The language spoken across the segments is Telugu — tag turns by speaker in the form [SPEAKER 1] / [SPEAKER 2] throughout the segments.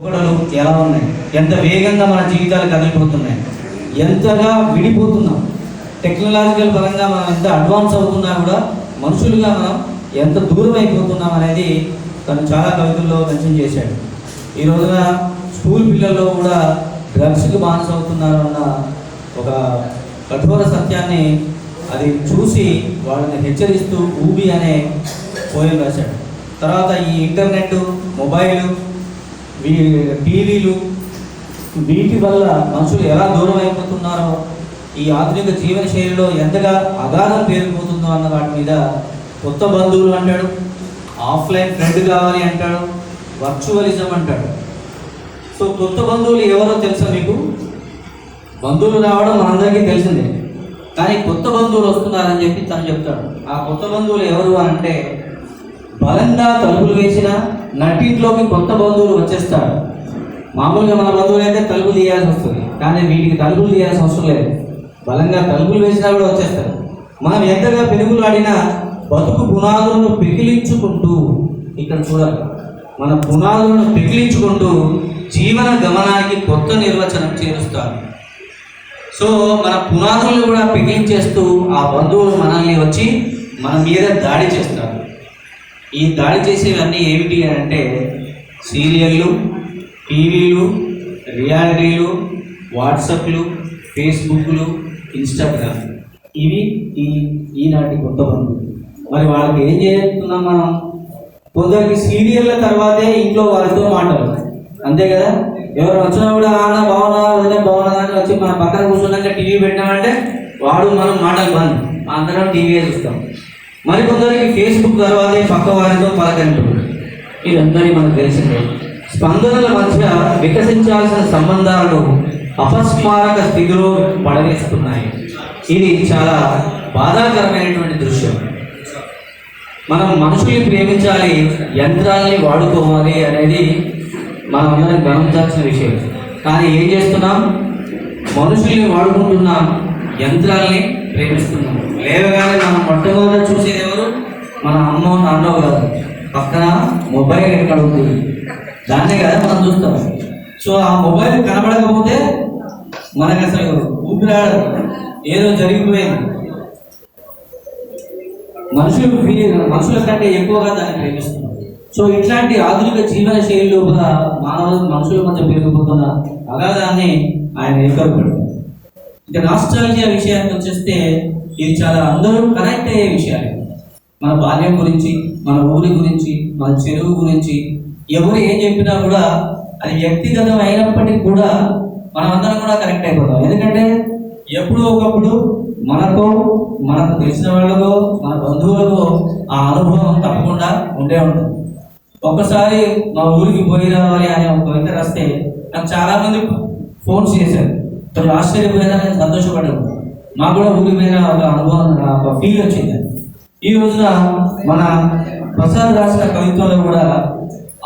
[SPEAKER 1] ఎలా ఉన్నాయి, ఎంత వేగంగా మన జీవితాలు కదిలిపోతున్నాయి, ఎంతగా విడిపోతున్నాం. టెక్నాలజికల్ పరంగా మనం ఎంత అడ్వాన్స్ అవుతున్నా కూడా మనుషులుగా మనం ఎంత దూరం అయిపోతున్నాం అనేది తను చాలా కవితల్లో మెన్షన్ చేశాడు. ఈ రోజున స్కూల్ పిల్లల్లో కూడా డ్రగ్స్కి బానిస అవుతున్నారు అన్న ఒక కఠోర సత్యాన్ని అది చూసి వాళ్ళని హెచ్చరిస్తూ ఊబి అనే పోయం రాశాడు. తర్వాత ఈ ఇంటర్నెట్, మొబైల్, టీవీలు, వీటి వల్ల మనుషులు ఎలా దూరం అయిపోతున్నారో, ఈ ఆధునిక జీవన శైలిలో ఎంతగా అగాధం పేరుకుపోతుందో అన్న వాటి మీద కొత్త బంధువులు అంటాడు, ఆఫ్లైన్ ఫ్రెండ్ కావాలి అంటాడు, వర్చువలిజం అంటాడు. సో కొత్త బంధువులు ఎవరో తెలుసా మీకు? బంధువులు రావడం మనందరికీ తెలిసిందే, కానీ కొత్త బంధువులు వస్తున్నారని చెప్పి తను చెప్తాడు. ఆ కొత్త బంధువులు ఎవరు అంటే, బలంగా తలుపులు వేసిన నటింట్లోకి కొత్త బంధువులు వచ్చేస్తాడు. మామూలుగా మన బంధువులు అయితే తలుపులు తీయాల్సి వస్తుంది, కానీ వీటికి తలుపులు తీయాల్సిన అవసరం లేదు. బలంగా తలుపులు వేసినా కూడా వచ్చేస్తారు. మనం ఎంతగా పెరుగులు ఆడినా బతుకు పునాదులను పెకిలించుకుంటూ, ఇక్కడ చూడాలి, మన పునాదులను పెకిలించుకుంటూ జీవన గమనానికి కొత్త నిర్వచనం చేరుస్తారు. సో మన పునాదులను కూడా పెకిలించేస్తూ ఆ బంధువులు మనల్ని వచ్చి మన మీద దాడి చేస్తారు. ఈ దాడి చేసేవన్నీ ఏమిటి అంటే సీరియళ్ళు, టీవీలు, రియాలిటీలు, వాట్సాప్లు, ఫేస్బుక్లు, ఇన్స్టాగ్రామ్, ఇవి ఈనాటి కొత్త బంధువులు. మరి వాళ్ళకి ఏం చేస్తున్నాం మనం? కొందరికి సీరియళ్ళ తర్వాతే ఇంట్లో వాళ్ళతో మాటలు, అంతే కదా. ఎవరు వచ్చినా కూడా ఆన బాగున్నా అదే బాగున్నా అని వచ్చి మన పక్కన కూర్చున్నాక టీవీ పెట్టామంటే వాడు మనం మాటలు బంద్, అందరం టీవీ చూస్తాం. మరికొందరికి ఫేస్బుక్ తర్వాతే పక్క వారితో పలకరింపు. ఇదందరికీ మనకు తెలిసిందే. స్పందనల మధ్య వికసించాల్సిన సంబంధాలను అపస్మారక స్థితిలో పడవేస్తున్నాయి. ఇది చాలా బాధాకరమైనటువంటి దృశ్యం. మనం మనుషుల్ని ప్రేమించాలి, యంత్రాలని వాడుకోవాలి అనేది మనం అందరం గమనించాల్సిన విషయం. కానీ ఏం చేస్తున్నాం? మనుషుల్ని వాడుకుంటున్నాం, యంత్రాలని ప్రేమిస్తున్నాం. లేవగానే మనం మొట్టమొదటి చూసేది ఎవరు? మన అమ్మో నాన్నో కాదు, పక్కన మొబైల్ ఎక్కడ ఉంది దాన్నే కదా మనం చూస్తాం. సో ఆ మొబైల్ కనబడకపోతే మనకు అసలు ఊపిరాడు, ఏదో జరిగిపోయింది. మనుషుల కంటే ఎక్కువగా దాన్ని ప్రేమిస్తున్నాం. సో ఇట్లాంటి ఆధునిక జీవన శైలి లోపల మనుషుల మధ్య పెరిగిపోతున్న అగాధాన్ని ఆయన ఏర్పడతాడు. ఇక నాస్టాల్జియా విషయానికి వచ్చేస్తే ఇది చాలా అందరూ కనెక్ట్ అయ్యే విషయాలు. మన బాల్యం గురించి, మన ఊరి గురించి, మన చెరువు గురించి ఎవరు ఏం చెప్పినా కూడా అది వ్యక్తిగతం అయినప్పటికీ కూడా మనమందరం కూడా కనెక్ట్ అయిపోతాం. ఎందుకంటే ఎప్పుడో ఒకప్పుడు మనకు తెలిసిన వాళ్ళకో మన బంధువులకో ఆ అనుభవం తప్పకుండా ఉండే ఉంటుంది. ఒక్కసారి మా ఊరికి పోయి రావాలి అని ఒక కవిత రాస్తే నాకు చాలామంది ఫోన్స్ చేశారు. తను ఆశ్చర్యపోయినా, నేను సంతోషపడ్డాను. మాకు కూడా ఊరికి పోయిన ఒక అనుభవం, ఒక ఫీల్ వచ్చింది. ఈ రోజున మన ప్రసాద్ రాసిన కవిత్వంలో కూడా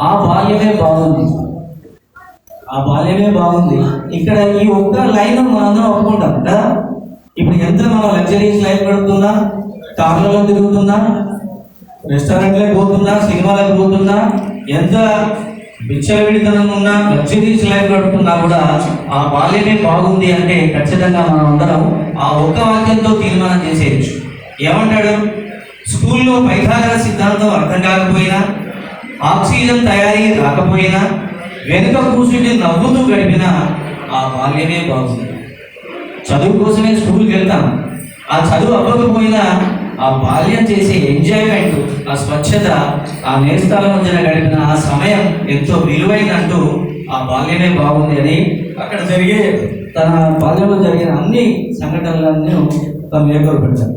[SPEAKER 1] ఆ బాల్యమే బాగుంది, ఆ బాల్యమే బాగుంది. ఇక్కడ ఈ ఒక్క లైన్ మనందరం ఒప్పుకుంటాం కదా. ఇప్పుడు ఎంత మనం లగ్జరీస్ లైఫ్ గడుపుతున్నా, కార్లలో తిరుగుతున్నా, రెస్టారెంట్లకు పోతున్నా, సినిమాలకు పోతున్నా, ఎంత విచ్చలవిడితనం ఉన్నా, లగ్జరీస్ లైఫ్ గడుపుతున్నా కూడా ఆ బాల్యమే బాగుంది అంటే ఖచ్చితంగా మనం అందరం ఆ ఒక్క వాక్యంతో తీర్మానం చేసేయచ్చు. ఏమంటాడు? స్కూల్లో పైథాగరస్ సిద్ధాంతం అర్థం కాకపోయినా, ఆక్సిజన్ తయారీ రాకపోయినా, వెనుక కూర్చుని నవ్వుతూ గడిపినా ఆ బాల్యమే బాగుంది. చదువు కోసమే స్కూల్కి వెళ్తాం, ఆ చదువు అవ్వకపోయినా ఆ బాల్యం చేసే ఎంజాయ్మెంట్, ఆ స్వచ్ఛత, ఆ నేస్తాల మధ్యన గడిపిన ఆ సమయం ఎంతో విలువైనంటూ ఆ బాల్యమే బాగుంది అని అక్కడ జరిగే తన బాల్యంలో జరిగిన అన్ని సంఘటనలన్నీ తను ఏర్పడతాడు.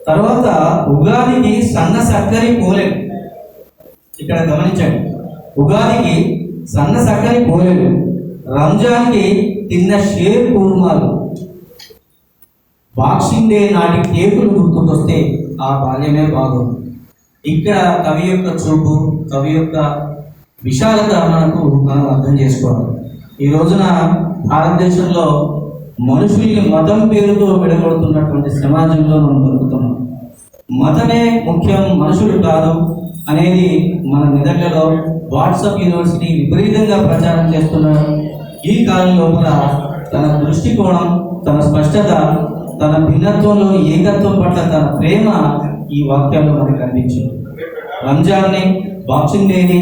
[SPEAKER 1] తర్వాత ఉగాదికి సన్న సక్కరి పోలేదు. ఇక్కడ గమనించండి, ఉగాదికి సన్న సక్కరి పోలేదు, రంజాన్కి తిన్న షేర్ కుర్మాలు, బాక్సింగ్ డే నాటి కేకులు గుర్తుకొస్తే ఆ బాల్యమే బాగుంది. ఇక్కడ కవి యొక్క చూపు, కవి యొక్క విశాలత మనం అర్థం చేసుకోవాలి. ఈ రోజున భారతదేశంలో మనుషుల్ని మతం పేరుతో విడగొడుతున్నటువంటి సమాజంలో మనం బతుకుతున్నాం. మతమే ముఖ్యం, మనుషులు కాదు, అనేది మన మెదడులో వాట్సాప్ యూనివర్సిటీ విపరీతంగా ప్రచారం చేస్తున్నారు. ఈ కాలం లోపల తన దృష్టికోణం, తన స్పష్టత, తన భిన్నత్వంలో ఏకత్వం పట్ల తన ప్రేమ ఈ వాక్యాల్లో మనకు కనిపించింది. రంజాన్ని, బాక్సింగ్ డేని,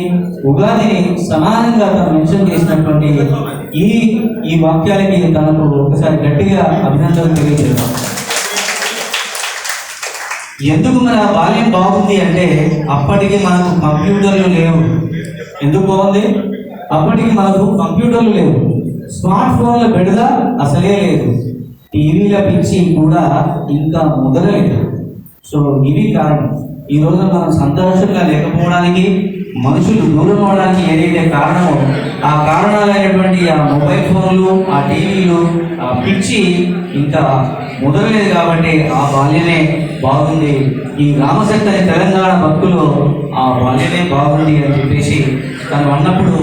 [SPEAKER 1] ఉగాదిని సమానంగా తను మెన్షన్ చేసినటువంటి ఈ వాక్యాలకి తనకు ఒకసారి గట్టిగా అభినందనలు తెలియజేస్తాం. ఎందుకు మన బాల్యం బాగుంది అంటే అప్పటికి మనకు కంప్యూటర్లు లేవు. ఎందుకు బాగుంది? అప్పటికి మనకు కంప్యూటర్లు లేవు, స్మార్ట్ ఫోన్ల బెడద అసలే లేదు, టీవీల పిచ్చి కూడా ఇంకా మొదలలేదు. సో ఇవి కారణం. ఈ రోజు మనం సంతోషంగా లేకపోవడానికి, మనుషులు దూరం అవడానికి ఏదైతే కారణమో ఆ కారణాలైనటువంటి ఆ మొబైల్ ఫోన్లు, ఆ టీవీలు, ఆ పిచ్చి ఇంకా మొదలలేదు. కాబట్టి ఆ బాల్యమే బాగుంది. ఈ రామశక్తి తెలంగాణ భక్తులు ఆ బాల్యమే బాగుంది అని చెప్పేసి తను అన్నప్పుడు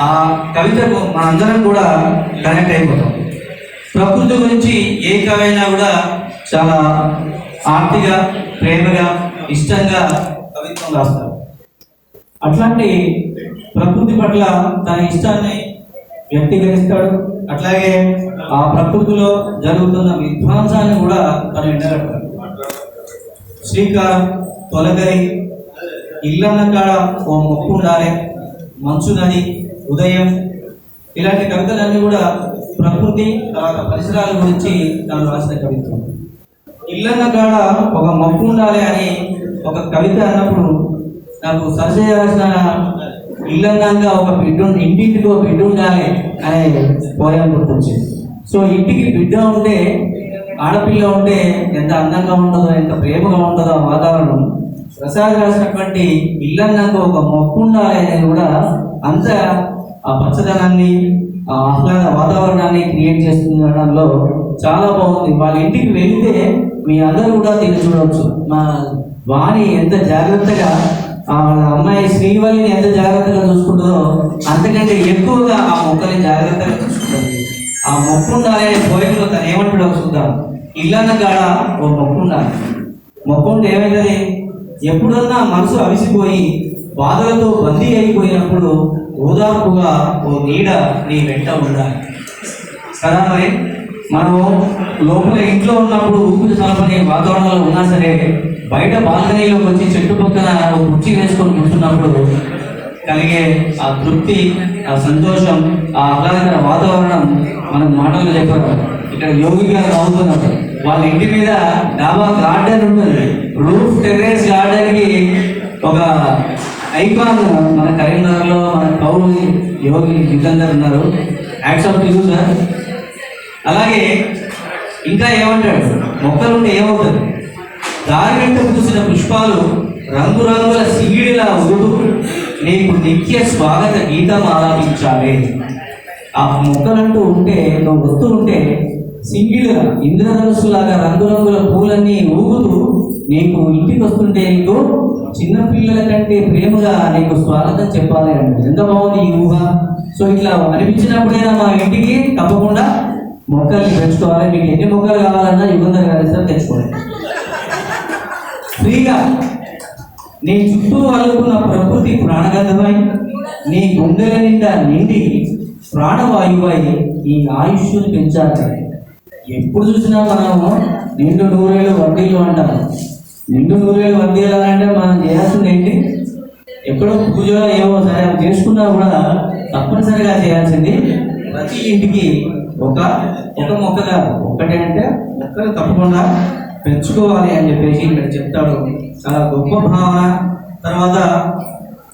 [SPEAKER 1] ఆ కవితకు మనందరం కూడా కనెక్ట్ అయిపోతాం. ప్రకృతి గురించి ఏ కవైనా కూడా చాలా ఆర్తిగా, ప్రేమగా, ఇష్టంగా కవిత్వం రాస్తారు. అట్లాంటి ప్రకృతి పట్ల తన ఇష్టాన్ని వ్యక్తీకరిస్తాడు. అట్లాగే ఆ ప్రకృతిలో జరుగుతున్న విధ్వంసాన్ని కూడా తను ఎండగడతాడు. శ్రీకారం, తొలగరి, ఇల్లన్న కాడ ఓ మొక్కు ఉండాలి, మంచు నది, ఉదయం, ఇలాంటి కవితలన్నీ కూడా ప్రకృతి తర్వాత పరిసరాల గురించి తను రాసిన కవిత్వం. ఇల్లన్న కాడ ఒక మొక్కు ఉండాలి అని ఒక కవిత అన్నప్పుడు నాకు సరసే రాసిన ఇల్లన్నాక ఒక ఇంటింటికి ఒక బిడ్డ ఉండాలి అనే పోయం గుర్తొచ్చింది. సో ఇంటికి బిడ్డ ఉంటే, ఆడపిల్ల ఉంటే ఎంత అందంగా ఉంటుందో, ఎంత ప్రేమగా ఉంటుందో ఆ వాతావరణం. ప్రసాద్ రాసినటువంటి ఇల్లన్నాక ఒక మొక్కు ఉండాలి అనేది కూడా అంత ఆ పచ్చదనాన్ని, ఆ ఆహ్లాద వాతావరణాన్ని క్రియేట్ చేస్తుండడంలో చాలా బాగుంది. వాళ్ళ ఇంటికి వెళితే మీ అందరూ కూడా తిని చూడవచ్చు. మా వాణి ఎంత జాగ్రత్తగా వాళ్ళ అమ్మాయి శ్రీవల్లిని ఎంత జాగ్రత్తగా చూసుకుంటుందో అంతకంటే ఎక్కువగా ఆ మొక్కని జాగ్రత్తగా చూసుకుంటుంది. ఆ మొక్కు ఉండాలి అనే పోయంలో తను ఏమంటాడో చూద్దాం. ఇల్లన్న కాడ ఓ మొక్కు ఉండాలి. మొక్కు ఉంటే ఏమైతుంది? ఎప్పుడన్నా మనసు అవిసిపోయి బాధలతో బందీ అయిపోయినప్పుడు ఓదార్పుగా ఓ నీడ నీ వెంట ఉండాలి కదా. మరి మనం లోపల ఇంట్లో ఉన్నప్పుడు ఊపిరి సలపని వాతావరణంలో ఉన్నా సరే, బయట బాల్కనీలోకి వచ్చి చెట్టు పక్కన కుర్చీ వేసుకొని కూర్చున్నప్పుడు కలిగే ఆ తృప్తి, ఆ సంతోషం, ఆ ఆహ్లాదకర వాతావరణం మనకు మాటలు చెప్పారు. ఇక్కడ యోగి గారు అవుతున్నారు. వాళ్ళ ఇంటి మీద డాబా గార్డెన్ ఉంటుంది. రూఫ్ టెర్రస్ గార్డెన్కి ఒక ఐకాన్ మన కరీంనగర్లో మన కౌలు యోగి యుగంధర్ ఉన్నారు. Accept you sir. అలాగే ఇంకా ఏమంటాడు? మొక్కలుంటే ఏమవుతుంది? దారి వెంట పూసిన పుష్పాలు రంగురంగుల సిగిడిలా ఊడు నీకు నిత్య స్వాగత గీతం ఆలాపించాలి. ఆ మొక్కలంటూ ఉంటే, నువ్వు వస్తూ ఉంటే సింగిడిగా ఇంద్రధనుసులాగా రంగురంగుల పూలన్నీ ఊగుతూ నీకు ఇంటికి వస్తుంటే నీకు చిన్నపిల్లల కంటే ప్రేమగా నీకు స్వాగతం చెప్పాలి అంటే ఎంత బాగుంది ఈ ఊహ. సో ఇట్లా అనిపించినప్పుడైనా మా ఇంటికి తప్పకుండా మొక్కల్ని పెంచుకోవాలి. మీకు ఎన్ని మొక్కలు కావాలన్నా యుగంధర్ గారి సార్ తెచ్చుకోవాలి ఫ్రీగా. నీ చుట్టూ అల్లుకున్న ప్రకృతి ప్రాణగంధమై నీ గుండెల నిండా నిండి ప్రాణవాయువై ఈ ఆయుష్ను పెంచాలి. ఎప్పుడు చూసినా మనము నిండు నూరేళ్ళు వడ్డీలు అంటాము. నిండు నూరేళ్ళు వడ్డీలు అంటే మనం చేయాల్సింది ఏంటి? ఎక్కడో పూజలో ఏమో సరే చేసుకున్నా కూడా తప్పనిసరిగా చేయాల్సింది ప్రతి ఇంటికి ఒక మొక్క కాదు, ఒక్కటే అంటే మొక్కలు తప్పకుండా పెంచుకోవాలి అని చెప్పేసి ఇక్కడ చెప్తాడు. చాలా గొప్ప భావన. తర్వాత